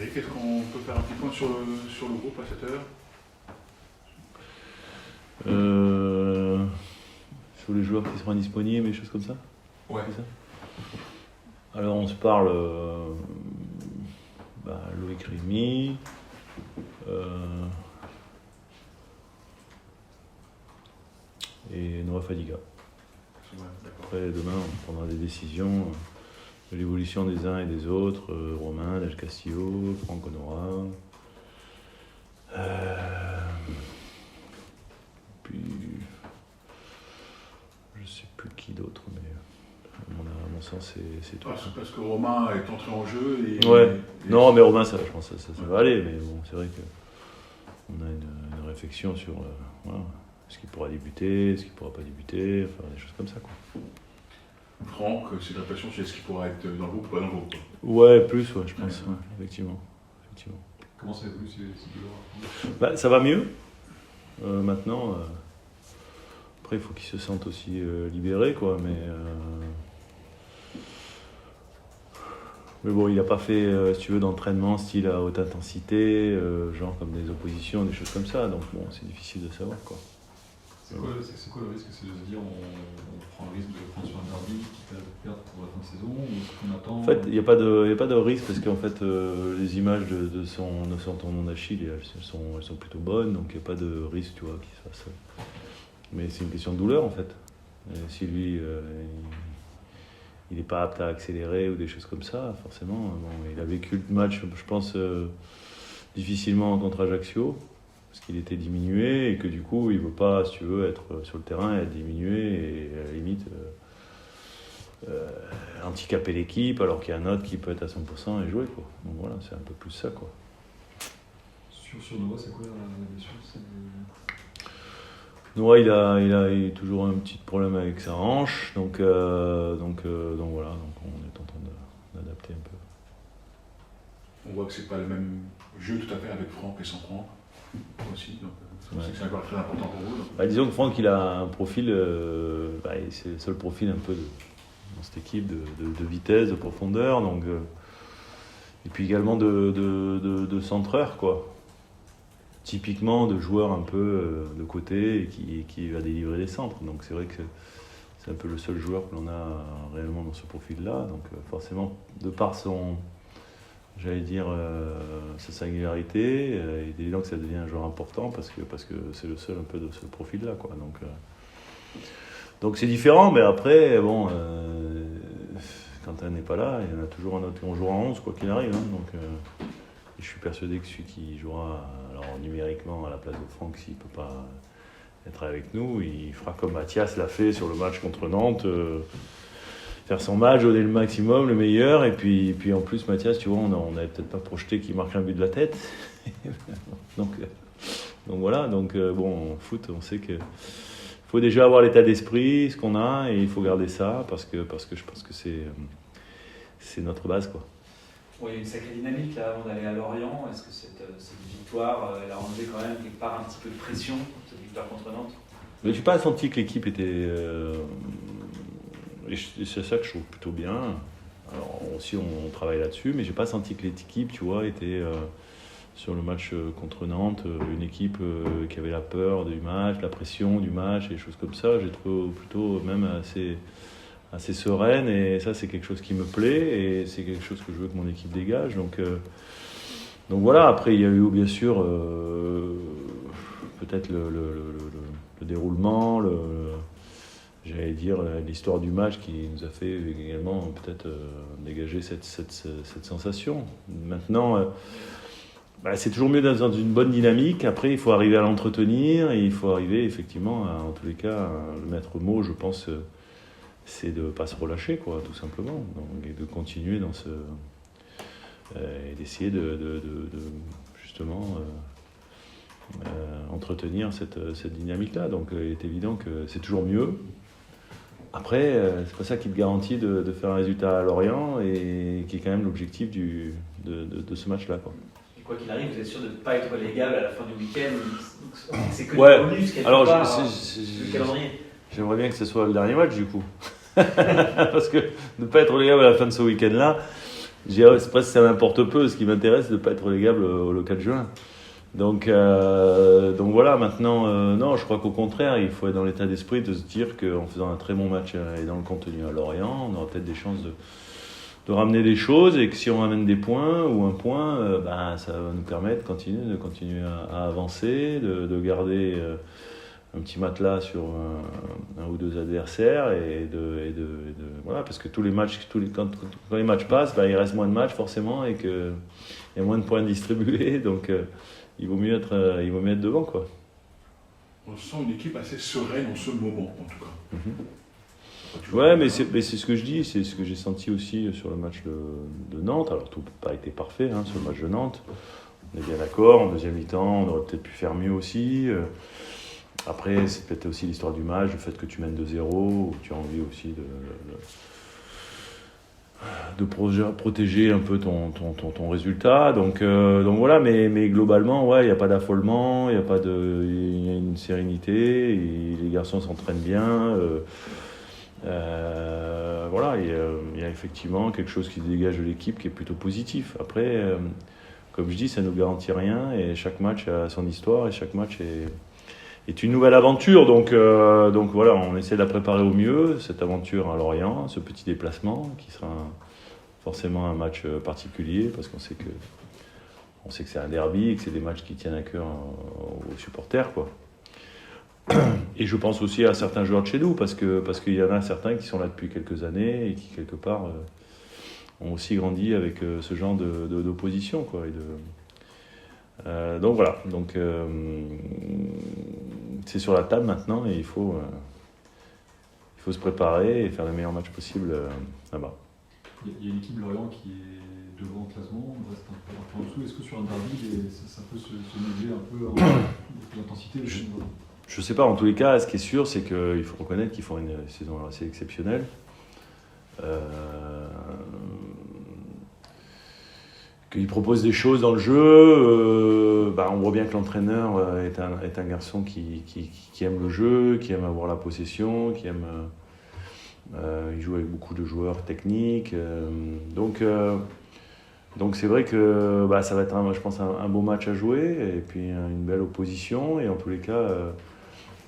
Eric, est-ce qu'on peut faire un petit point sur le groupe à cette heure? Sur les joueurs qui seront disponibles et des choses comme ça. Ouais. C'est ça. Alors on se parle Loïc Rémy, et Noah Fadiga. Ouais, d'accord. Après demain on prendra des décisions de l'évolution des uns et des autres, Romain, Del Castillo, Franck Honora. Puis je sais plus qui d'autre, mais à mon sens c'est tout. Parce que Romain est entré en jeu et. Ouais. Non, mais Romain, ça, je pense que ça va aller, mais bon, c'est vrai qu'on a une réflexion sur voilà, est-ce qu'il pourra débuter, est-ce qu'il pourra pas débuter, enfin des choses comme ça, quoi. Franck, c'est une réflexion sur est-ce qu'il pourra être dans le groupe ou pas dans le groupe, quoi. Ouais, plus, ouais, je pense, ouais, effectivement. Comment ça évolue ces joueurs? Bah, ça va mieux maintenant. Après, il faut qu'ils se sentent aussi libérés, quoi, mais bon, il n'a pas fait, si tu veux, d'entraînement style à haute intensité, genre comme des oppositions, des choses comme ça. Donc bon, c'est difficile de savoir, quoi. C'est quoi le risque? C'est de se dire on prend le risque de prendre sur un derby, quitte à perdre pour la fin de saison, ou est-ce qu'on attend? En fait, il n'y a pas de risque parce qu'en fait, les images de son tendon d'Achille, elles sont plutôt bonnes, donc il n'y a pas de risque, tu vois, qu'il se fasse. Mais c'est une question de douleur, en fait. Et si lui, il n'est pas apte à accélérer ou des choses comme ça, forcément. Bon, il a vécu le match, je pense, difficilement contre Ajaccio, parce qu'il était diminué et que du coup, il ne veut pas, si tu veux, être sur le terrain et être diminué et à la limite handicaper l'équipe alors qu'il y a un autre qui peut être à 100% et jouer, quoi. Donc voilà, c'est un peu plus ça, quoi. Sur Noah, c'est quoi la blessure? Noah, il a toujours un petit problème avec sa hanche, donc voilà, donc on est en train d'adapter un peu. On voit que c'est pas le même jeu tout à fait avec Franck et sans Franck aussi, donc Ouais. c'est encore très important pour vous. Donc. Disons que Franck, il a un profil, c'est le seul profil un peu dans cette équipe de vitesse, de profondeur, donc, et puis également de centreur, quoi. Typiquement de joueur un peu de côté et qui va délivrer des centres. Donc c'est vrai que c'est un peu le seul joueur que l'on a réellement dans ce profil-là. Donc forcément, de par sa singularité, il est évident que ça devient un joueur important parce que c'est le seul un peu de ce profil-là, quoi. Donc c'est différent, mais après, bon, quand elle n'est pas là, il y en a toujours un autre. On jouera en 11, quoi qu'il arrive. Hein, donc, et je suis persuadé que celui qui jouera alors, numériquement à la place de Franck, s'il ne peut pas être avec nous, il fera comme Mathias l'a fait sur le match contre Nantes, faire son match, donner le maximum, le meilleur. Et puis en plus, Mathias, tu vois, on n'avait peut-être pas projeté qu'il marque un but de la tête. donc voilà, bon, en foot, on sait que faut déjà avoir l'état d'esprit, ce qu'on a, et il faut garder ça parce que je pense que c'est notre base, quoi. Bon, il y a une sacrée dynamique là avant d'aller à Lorient. Est-ce que cette victoire, elle a enlevé quand même quelque part un petit peu de pression, cette victoire contre Nantes? Mais je n'ai pas senti que l'équipe était... et c'est ça que je trouve plutôt bien. Alors aussi on travaille là-dessus, mais je n'ai pas senti que l'équipe, tu vois, était sur le match contre Nantes, une équipe qui avait la peur du match, la pression du match et des choses comme ça. J'ai trouvé plutôt même assez sereine, et ça c'est quelque chose qui me plaît et c'est quelque chose que je veux que mon équipe dégage. Donc voilà, après il y a eu bien sûr peut-être le déroulement, j'allais dire l'histoire du match qui nous a fait également peut-être dégager cette sensation. Maintenant, c'est toujours mieux d'être dans une bonne dynamique. Après, il faut arriver à l'entretenir et il faut arriver effectivement, en tous les cas, le maître mot, je pense, c'est de ne pas se relâcher, quoi, tout simplement. Donc, et de continuer dans et d'essayer de justement entretenir cette dynamique-là. Donc il est évident que c'est toujours mieux. Après, c'est pas ça qui te garantit de faire un résultat à Lorient et qui est quand même l'objectif de ce match-là, quoi. Et quoi qu'il arrive, vous êtes sûr de ne pas être légable à la fin du week-end? C'est que Ouais. du bonus quelque Alors, part, le calendrier. J'aimerais bien que ce soit le dernier match, du coup. Parce que ne pas être légable à la fin de ce week-end-là, C'est presque ça m'importe peu. Ce qui m'intéresse, c'est de ne pas être relégable le 4 juin. Donc voilà, maintenant, non, je crois qu'au contraire, il faut être dans l'état d'esprit de se dire qu'en faisant un très bon match et dans le contenu à Lorient, on aura peut-être des chances de ramener des choses, et que si on ramène des points ou un point, ça va nous permettre de continuer à avancer, de garder un petit matelas sur un ou deux adversaires, et voilà, parce que tous les matchs, quand les matchs passent, il reste moins de matchs forcément, et qu'il y a moins de points distribués, donc il vaut mieux être devant, quoi. On sent une équipe assez sereine en ce moment, en tout cas. Ouais, mais c'est ce que je dis, c'est ce que j'ai senti aussi sur le match de Nantes. Alors tout n'a pas été parfait sur le match de Nantes. On est bien d'accord, en deuxième mi-temps, on aurait peut-être pu faire mieux aussi. Après, c'est peut-être aussi l'histoire du match, le fait que tu mènes 2-0, où tu as envie aussi de protéger un peu ton résultat. Donc voilà, mais globalement, ouais, il n'y a pas d'affolement, il y a une sérénité, et les garçons s'entraînent bien. Voilà, il y a effectivement quelque chose qui dégage de l'équipe qui est plutôt positif. Après, comme je dis, ça ne nous garantit rien, et chaque match a son histoire, et chaque match est une nouvelle aventure. Donc voilà, on essaie de la préparer au mieux, cette aventure à Lorient, ce petit déplacement qui sera forcément un match particulier, parce qu'on sait que c'est un derby, et que c'est des matchs qui tiennent à cœur aux supporters, quoi. Et je pense aussi à certains joueurs de chez nous, parce qu'il y en a certains qui sont là depuis quelques années et qui, quelque part, ont aussi grandi avec ce genre d'opposition, quoi. Donc voilà, c'est sur la table maintenant, et il faut se préparer et faire le meilleur match possible là-bas. Il y a une équipe Lorient qui est devant le classement, on reste un peu en dessous. Est-ce que sur un derby, ça peut se niveler un peu en l'intensité? Je ne sais pas, en tous les cas, ce qui est sûr, c'est qu'il faut reconnaître qu'ils font une saison assez exceptionnelle. Qu'ils proposent des choses dans le jeu. On voit bien que l'entraîneur est un garçon qui aime le jeu, qui aime avoir la possession, qui aime... il joue avec beaucoup de joueurs techniques. Donc c'est vrai que ça va être, je pense, un beau match à jouer, et puis une belle opposition. Et en tous les cas...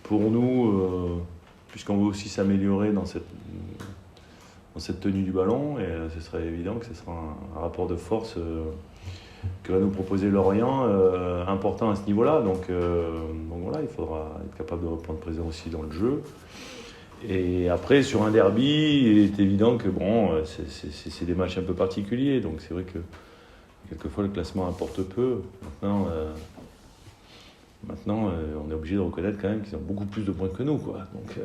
pour nous, puisqu'on veut aussi s'améliorer dans cette tenue du ballon, et ce serait évident que ce sera un rapport de force que va nous proposer Lorient, important à ce niveau-là. Donc voilà, il faudra être capable de reprendre présent aussi dans le jeu. Et après, sur un derby, il est évident que c'est des matchs un peu particuliers, donc c'est vrai que quelquefois le classement importe peu. Maintenant, on est obligé de reconnaître quand même qu'ils ont beaucoup plus de points que nous, quoi. Donc,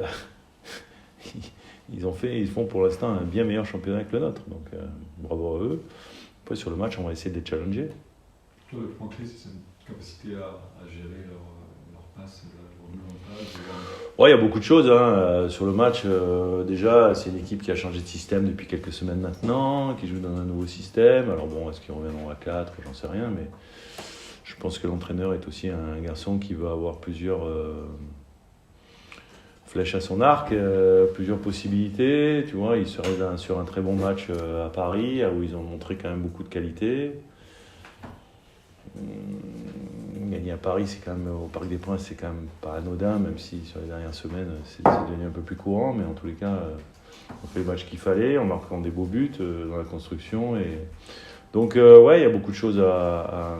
ils font pour l'instant un bien meilleur championnat que le nôtre. Donc, bravo à eux. Après, sur le match, on va essayer de les challenger. Toi, le point clé, c'est cette capacité à gérer leur passe, leur mise en place. Ouais, il y a beaucoup de choses. Sur le match, déjà, c'est une équipe qui a changé de système depuis quelques semaines maintenant, qui joue dans un nouveau système. Alors bon, est-ce qu'ils reviendront à 4 ? J'en sais rien, mais... Je pense que l'entraîneur est aussi un garçon qui veut avoir plusieurs flèches à son arc, plusieurs possibilités. Tu vois, il serait sur un très bon match à Paris, où ils ont montré quand même beaucoup de qualité. Gagner à Paris, c'est quand même, au Parc des Princes, c'est quand même pas anodin, même si sur les dernières semaines, c'est devenu un peu plus courant. Mais en tous les cas, on fait le match qu'il fallait, en marquant des beaux buts dans la construction. Donc, ouais, il y a beaucoup de choses à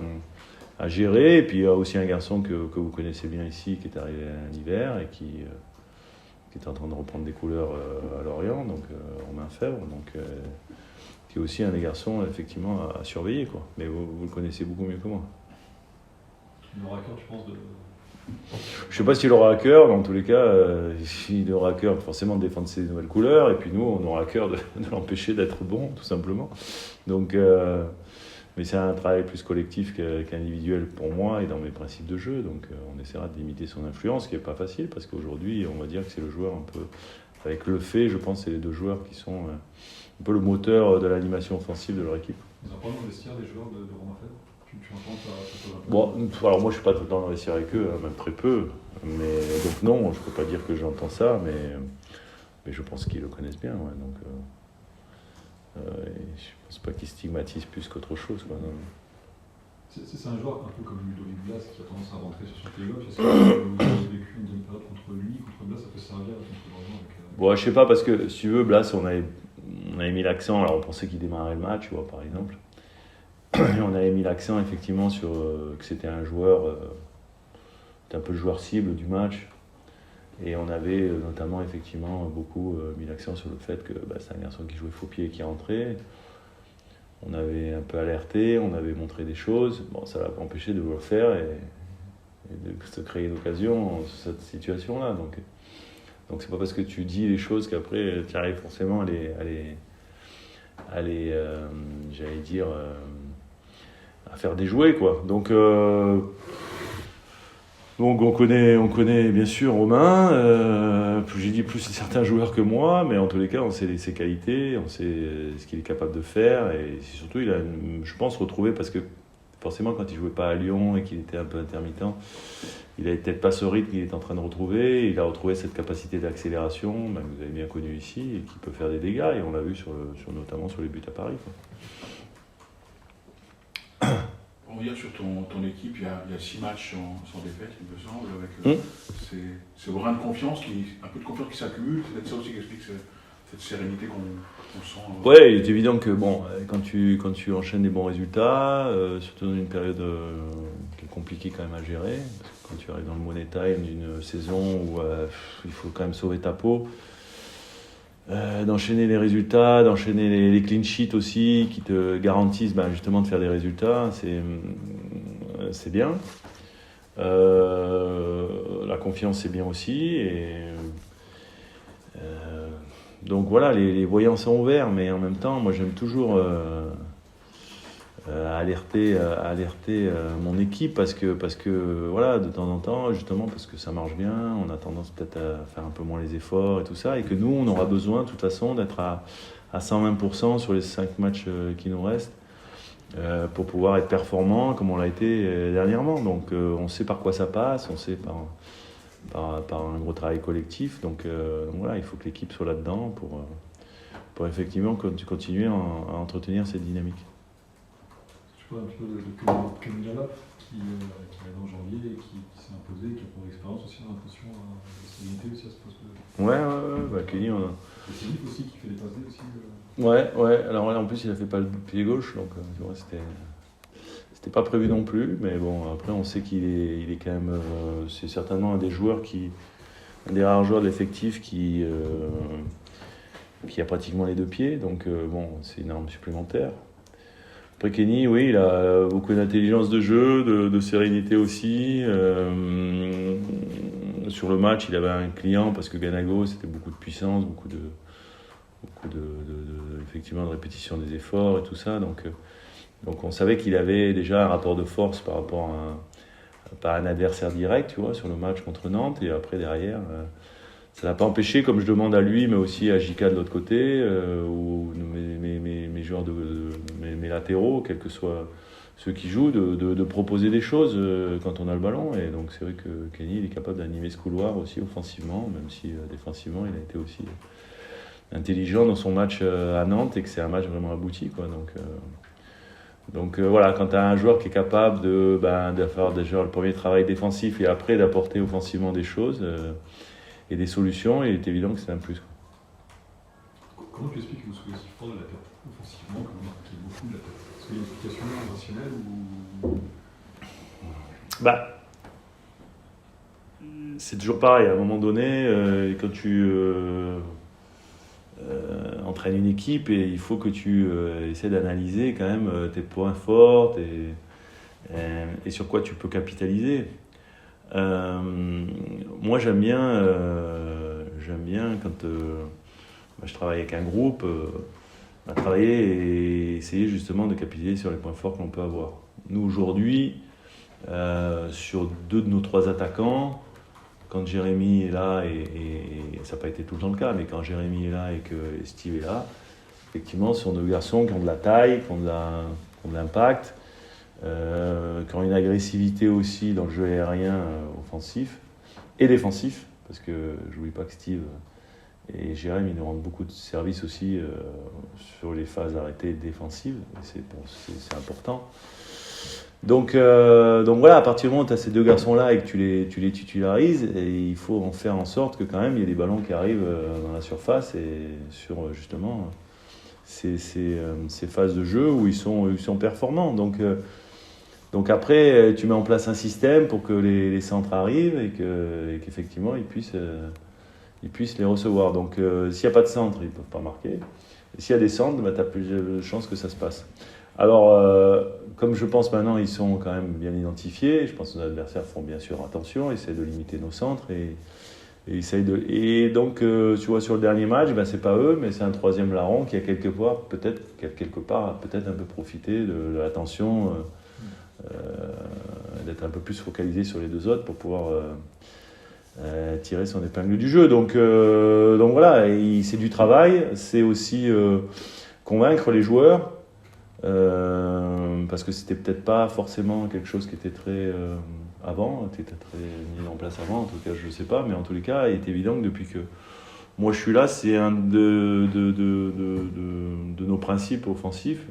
gérer. Et puis il y a aussi un garçon que vous connaissez bien ici, qui est arrivé à l'hiver et qui est en train de reprendre des couleurs à Lorient, donc Romain Fèvre, qui est aussi un des garçons effectivement à surveiller, quoi. Mais vous le connaissez beaucoup mieux que moi. Il aura à cœur, tu penses, Je ne sais pas s'il aura à cœur, mais en tous les cas, il aura à cœur forcément de défendre ses nouvelles couleurs, et puis nous, on aura à cœur de l'empêcher d'être bon, tout simplement. Donc, mais c'est un travail plus collectif qu'individuel pour moi et dans mes principes de jeu. Donc on essaiera de limiter son influence, ce qui n'est pas facile, parce qu'aujourd'hui, on va dire que c'est le joueur un peu... Avec le fait, je pense, c'est les deux joueurs qui sont un peu le moteur de l'animation offensive de leur équipe. Vous en parlez dans le vestiaire des joueurs de Romain Fèvre? Tu entends ça? Bon, alors moi, je ne suis pas tout le temps dans le vestiaire avec eux, même très peu. Mais, donc non, je ne peux pas dire que j'entends ça, mais je pense qu'ils le connaissent bien. Ouais, donc, Et je pense pas qu'il stigmatise plus qu'autre chose, quoi. Non. C'est un joueur un peu comme Ludovic Blas qui a tendance à rentrer sur son pied gauche. Est-ce que vous avez vécu une demi-période contre lui, contre Blas, ça peut servir contre Lorient avec, Bon, je sais pas, parce que si tu veux, Blas, on avait mis l'accent, alors on pensait qu'il démarrait le match, tu vois, par exemple. Et on avait mis l'accent effectivement sur que c'était un joueur, c'était un peu le joueur cible du match. Et on avait notamment effectivement beaucoup mis l'accent sur le fait que c'est un garçon qui jouait faux pied et qui rentrait. On avait un peu alerté, on avait montré des choses. Bon, ça l'a pas empêché de le faire et de se créer une occasion sur cette situation-là. Donc c'est pas parce que tu dis les choses qu'après tu arrives forcément à les j'allais dire, à faire déjouer, quoi. Donc on connaît bien sûr Romain, j'ai dit plus certains joueurs que moi, mais en tous les cas on sait ses qualités, on sait ce qu'il est capable de faire, et surtout il a, je pense, retrouvé, parce que forcément quand il jouait pas à Lyon et qu'il était un peu intermittent, il avait peut-être pas ce rythme qu'il est en train de retrouver, il a retrouvé cette capacité d'accélération, que vous avez bien connu ici, et qui peut faire des dégâts, et on l'a vu notamment sur les buts à Paris, quoi. On va dire sur ton équipe, il y a 6 matchs sans défaite, il me semble, avec ces brins de confiance, un peu de confiance qui s'accumule. C'est peut-être ça aussi qui explique cette sérénité qu'on sent. Ouais, il est évident que quand tu enchaînes des bons résultats, surtout dans une période qui est compliquée quand même à gérer, parce que quand tu arrives dans le money time d'une saison où il faut quand même sauver ta peau, d'enchaîner les résultats, d'enchaîner les clean sheets aussi, qui te garantissent justement de faire des résultats, c'est bien. La confiance, c'est bien aussi. Et, donc voilà, les voyants sont ouverts, mais en même temps, moi j'aime toujours alerter mon équipe, parce que voilà, de temps en temps, justement parce que ça marche bien, on a tendance peut-être à faire un peu moins les efforts et tout ça, et que nous on aura besoin de toute façon d'être à 120% sur les 5 matchs qui nous restent, pour pouvoir être performant comme on l'a été dernièrement. Donc on sait par quoi ça passe, on sait par un gros travail collectif, donc voilà, il faut que l'équipe soit là-dedans pour effectivement continuer à entretenir cette dynamique. Je vois un peu de Camilla qui arrive en janvier et qui s'est imposé, qui a pour expérience aussi, on a l'impression, la stabilité aussi à ce poste. Ouais, Kenny, on a... C'est Philippe aussi qui fait les passes D aussi. Ouais, alors là en plus il a fait pas le pied gauche, donc tu vois, c'était pas prévu non plus, mais bon, après on sait qu'il est quand même, c'est certainement un des rares joueurs de l'effectif qui a pratiquement les 2 pieds, donc bon, c'est une arme supplémentaire. Après Kenny, oui, il a beaucoup d'intelligence de jeu, de sérénité aussi. Sur le match, il avait un client, parce que Ganago, c'était beaucoup de puissance, beaucoup de effectivement de répétition des efforts et tout ça. Donc on savait qu'il avait déjà un rapport de force par rapport à un adversaire direct, tu vois, sur le match contre Nantes. Et après, derrière, ça l'a pas empêché, comme je demande à lui, mais aussi à Jika de l'autre côté, ou mes joueurs, mes latéraux, quels que soient ceux qui jouent, de proposer des choses quand on a le ballon. Et donc c'est vrai que Kenny, il est capable d'animer ce couloir aussi offensivement, même si défensivement, il a été aussi intelligent dans son match à Nantes, et que c'est un match vraiment abouti, quoi. Donc voilà, quand tu as un joueur qui est capable de faire déjà le premier travail défensif et après d'apporter offensivement des choses et des solutions, il est évident que c'est un plus, quoi. Comment tu expliques que vous soyez aussi fort de la tête, offensivement, que vous marquez beaucoup de la tête? Est-ce qu'il y a une explication rationnelle ou... C'est toujours pareil, à un moment donné, quand tu entraînes une équipe, et il faut que tu essaies d'analyser quand même tes points forts et sur quoi tu peux capitaliser. Moi j'aime bien quand je travaille avec un groupe, travailler et essayer justement de capitaliser sur les points forts que l'on peut avoir. Nous aujourd'hui, sur 2 de nos 3 attaquants, quand Jérémy est là, et ça n'a pas été tout le temps le cas, mais quand Jérémy est là et que Steve est là, effectivement ce sont 2 garçons qui ont de la taille, qui ont de l'impact, qui ont une agressivité aussi dans le jeu aérien offensif et défensif, parce que je n'oublie pas que Steve Et Jérém, il nous rend beaucoup de services aussi sur les phases arrêtées défensives. Et c'est important. Donc voilà, à partir du moment où tu as ces deux garçons-là et que tu les titularises, et il faut en faire en sorte que quand même il y ait des ballons qui arrivent dans la surface et sur justement ces phases de jeu où ils sont performants. Donc après, tu mets en place un système pour que les centres arrivent et qu'effectivement ils puissent les recevoir. Donc s'il n'y a pas de centre, ils ne peuvent pas marquer. Et s'il y a des centres, tu as plus de chances que ça se passe. Alors, comme je pense maintenant, ils sont quand même bien identifiés. Je pense que nos adversaires font bien sûr attention, essayent de limiter nos centres et donc, tu vois, sur le dernier match, c'est pas eux, mais c'est un troisième larron qui a quelque part peut-être un peu profité de la tension, d'être un peu plus focalisé sur les deux autres pour pouvoir tirer son épingle du jeu. Donc voilà, c'est du travail, c'est aussi convaincre les joueurs. Parce que c'était peut-être pas forcément quelque chose qui était très qui était très mis en place avant, en tout cas je sais pas, mais en tous les cas il est évident que depuis que moi je suis là, c'est un de nos principes offensifs,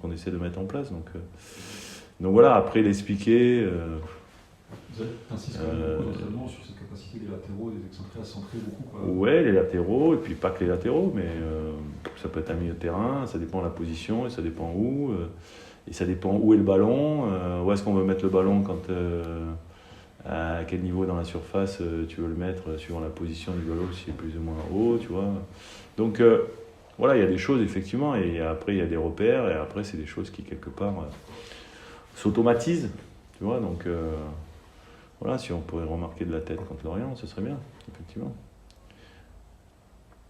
qu'on essaie de mettre en place. Donc voilà, après l'expliquer. Vous insistez beaucoup d'entraînement sur cette capacité des latéraux et des excentrés à centrer beaucoup. Ouais, les latéraux, et puis pas que les latéraux, mais ça peut être un milieu de terrain, ça dépend de la position, et ça dépend où, et ça dépend où est le ballon, où est-ce qu'on veut mettre le ballon, à quel niveau dans la surface tu veux le mettre, suivant la position du ballon, si c'est plus ou moins haut, tu vois. Donc voilà, il y a des choses, effectivement, et après il y a des repères, et après c'est des choses qui, quelque part, s'automatisent, tu vois, donc... Voilà, si on pourrait remarquer de la tête contre Lorient, ce serait bien, effectivement.